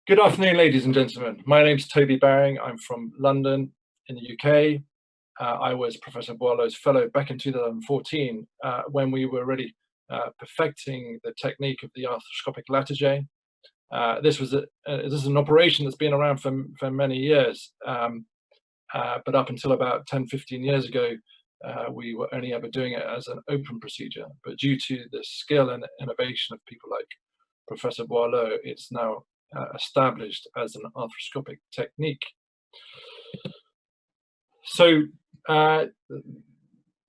Good afternoon, ladies and gentlemen. My name's Toby Baring. I'm from London in the UK. I was Professor Boileau's fellow back in 2014 when we were really perfecting the technique of the arthroscopic Latarjet. This is an operation that's been around for many years, but up until about 10, 15 years ago, we were only ever doing it as an open procedure. But due to the skill and innovation of people like Professor Boileau, it's now established as an arthroscopic technique. So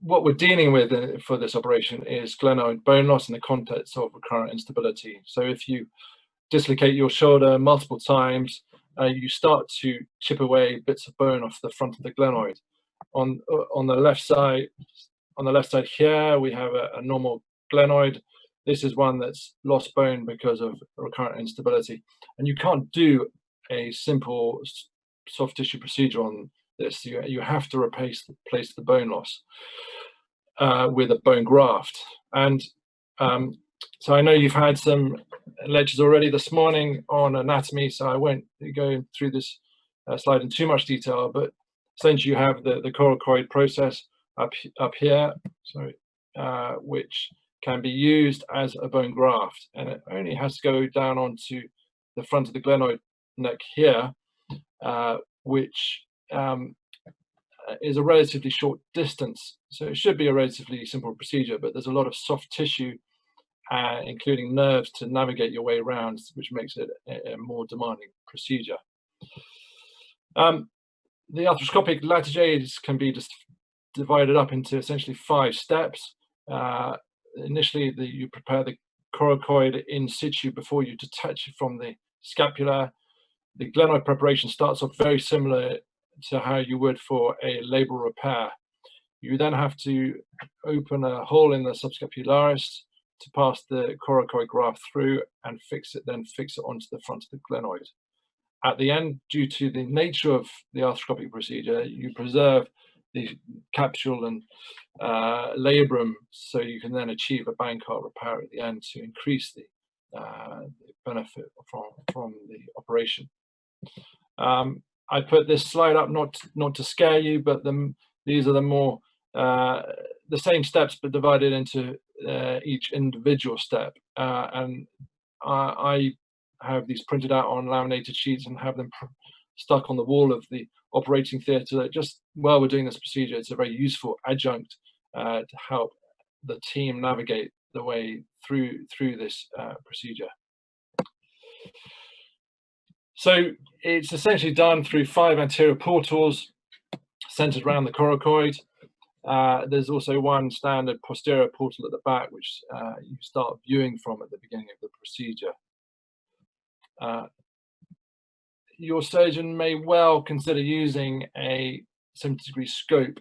what we're dealing with for this operation is glenoid bone loss in the context of recurrent instability. So if you dislocate your shoulder multiple times, you start to chip away bits of bone off the front of the glenoid. On the left side here, we have a normal glenoid. This is one that's lost bone because of recurrent instability. And you can't do a simple soft tissue procedure on this. You have to replace the bone loss with a bone graft. And so I know you've had some lectures already this morning on anatomy, so I won't go through this slide in too much detail, but essentially you have the coracoid process up here, which can be used as a bone graft, and it only has to go down onto the front of the glenoid neck here, which is a relatively short distance. So it should be a relatively simple procedure, but there's a lot of soft tissue, including nerves, to navigate your way around, which makes it a more demanding procedure. The arthroscopic Latarjet can be just divided up into essentially 5 steps. Initially, you prepare the coracoid in situ before you detach it from the scapula. The glenoid preparation starts off very similar to how you would for a labral repair. You then have to open a hole in the subscapularis to pass the coracoid graft through and fix it onto the front of the glenoid. At the end, due to the nature of the arthroscopic procedure, you preserve the capsule and labrum, so you can then achieve a Bankart repair at the end to increase the benefit from the operation. I put this slide up not to scare you, but these are the more the same steps but divided into each individual step, and I have these printed out on laminated sheets and have them stuck on the wall of the operating theatre. Just while we're doing this procedure, it's a very useful adjunct to help the team navigate the way through this procedure. So it's essentially done through 5 anterior portals centered around the coracoid. There's also one standard posterior portal at the back, which you start viewing from at the beginning of the procedure. Your surgeon may well consider using a 70-degree scope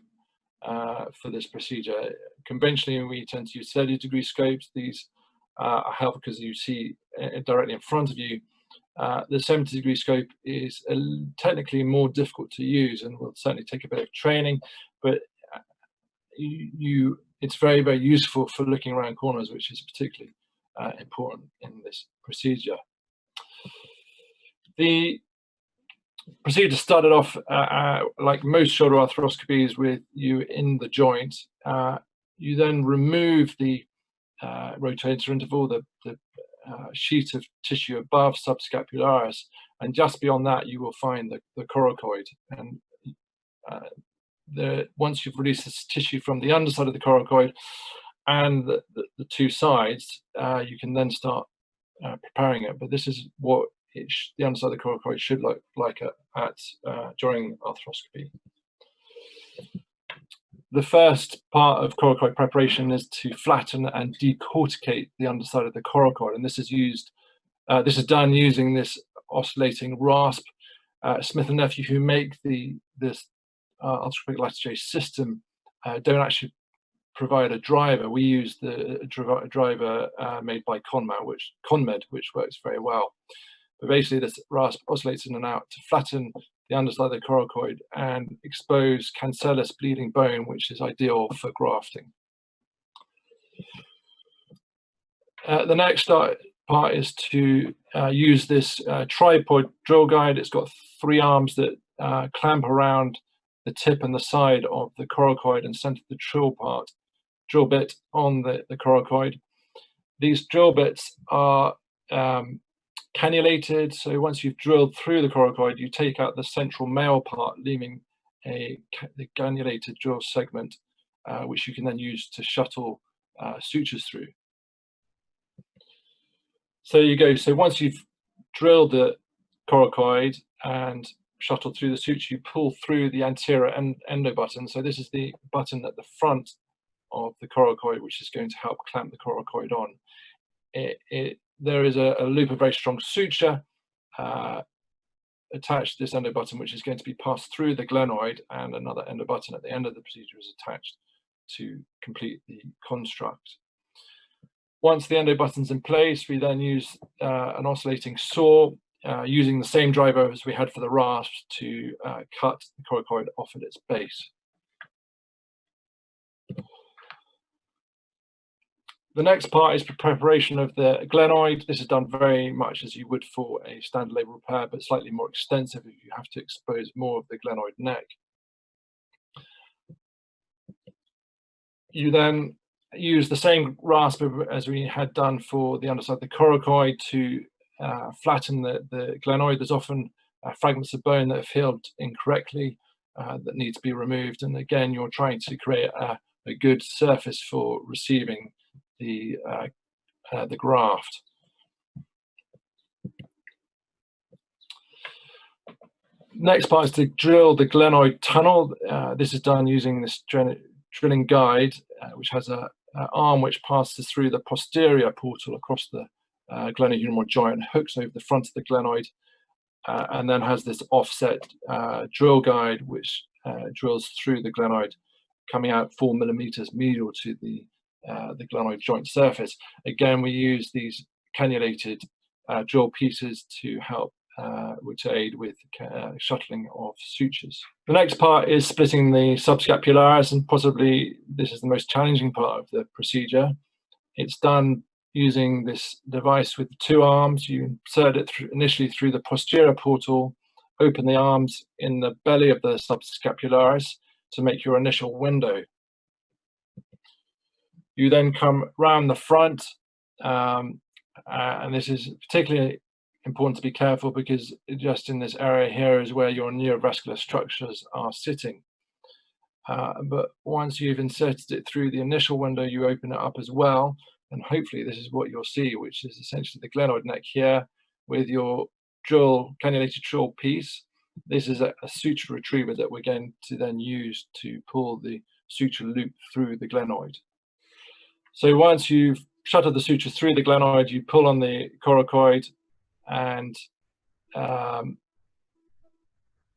for this procedure. Conventionally, we tend to use 30-degree scopes. These are helpful because you see directly in front of you. The 70-degree scope is technically more difficult to use and will certainly take a bit of training, but it's very, very useful for looking around corners, which is particularly important in this procedure. The procedure started off like most shoulder arthroscopies, with you in the joint. You then remove the rotator interval, the sheet of tissue above subscapularis, and just beyond that you will find the coracoid. And once you've released this tissue from the underside of the coracoid and the 2 sides, you can then start preparing it. But this is what the underside of the coracoid should look like during arthroscopy. The first part of coracoid preparation is to flatten and decorticate the underside of the coracoid, and this is done using this oscillating rasp. Smith & Nephew, who make this arthroscopic Latarjet system, don't actually provide a driver. We use the driver made by Conmed, which works very well. But basically, this rasp oscillates in and out to flatten the underside of the coracoid and expose cancellous bleeding bone, which is ideal for grafting. The next part is to use this tripod drill guide. It's got 3 arms that clamp around the tip and the side of the coracoid and center the drill bit on the coracoid. These drill bits are cannulated, so once you've drilled through the coracoid, you take out the central male part, leaving the cannulated drill segment, which you can then use to shuttle sutures through. So there you go. So once you've drilled the coracoid and shuttled through the suture, you pull through the anterior endo button. So this is the button at the front of the coracoid, which is going to help clamp the coracoid on. There is a loop of very strong suture attached to this endo button, which is going to be passed through the glenoid, and another endo button at the end of the procedure is attached to complete the construct. Once the endo button's in place, we then use an oscillating saw using the same driver as we had for the rasp to cut the coracoid off at its base. The next part is preparation of the glenoid. This is done very much as you would for a standard label repair, but slightly more extensive if you have to expose more of the glenoid neck. You then use the same rasp as we had done for the underside of the coracoid to flatten the glenoid. There's often fragments of bone that have healed incorrectly that need to be removed. And again, you're trying to create a good surface for receiving the graft. Next part is to drill the glenoid tunnel. This is done using this drilling guide, which has an arm which passes through the posterior portal across the glenohumeral joint, hooks over the front of the glenoid, and then has this offset drill guide which drills through the glenoid, coming out 4 millimeters medial to the glenoid joint surface. Again, we use these cannulated drill pieces to help to aid with shuttling of sutures. The next part is splitting the subscapularis, and possibly this is the most challenging part of the procedure. It's done using this device with 2 arms. You insert it initially through the posterior portal, open the arms in the belly of the subscapularis to make your initial window. You then come round the front, and this is particularly important to be careful because just in this area here is where your neurovascular structures are sitting. But once you've inserted it through the initial window, you open it up as well, and hopefully this is what you'll see, which is essentially the glenoid neck here with your cannulated drill piece. This is a suture retriever that we're going to then use to pull the suture loop through the glenoid. So once you've shuttled the suture through the glenoid, you pull on the coracoid and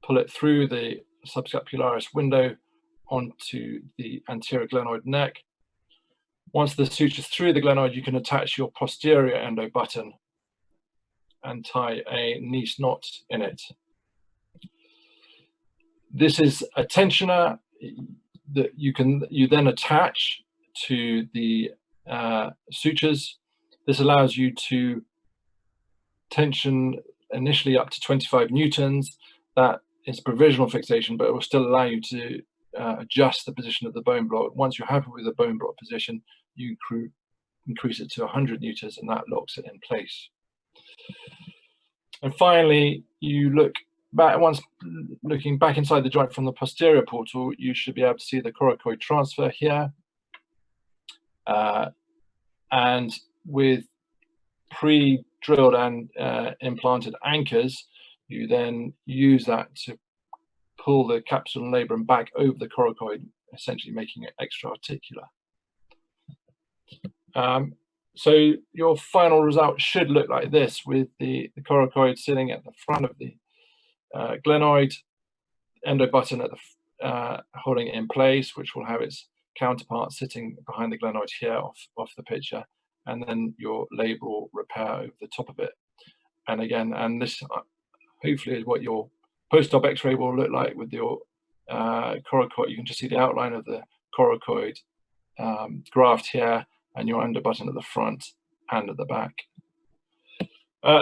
pull it through the subscapularis window onto the anterior glenoid neck. Once the suture's through the glenoid, you can attach your posterior endo button and tie a nice knot in it. This is a tensioner that you then attach to the sutures. This allows you to tension initially up to 25 newtons. That is provisional fixation, but it will still allow you to adjust the position of the bone block. Once you're happy with the bone block position, you increase it to 100 newtons, and that locks it in place. And finally, you look back. Once looking back inside the joint from the posterior portal, you should be able to see the coracoid transfer here. And with pre-drilled and implanted anchors, you then use that to pull the capsule and labrum back over the coracoid, essentially making it extra articular. So your final result should look like this, with the coracoid sitting at the front of the glenoid, endo button at the holding it in place, which will have its counterpart sitting behind the glenoid here off the picture, and then your labral repair over the top of it. And again, and this hopefully is what your post-op x-ray will look like with your coracoid. You can just see the outline of the coracoid graft here, and your endo button at the front and at the back.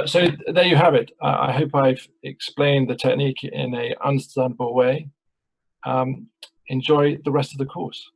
So there you have it. I hope I've explained the technique in a understandable way. Enjoy the rest of the course.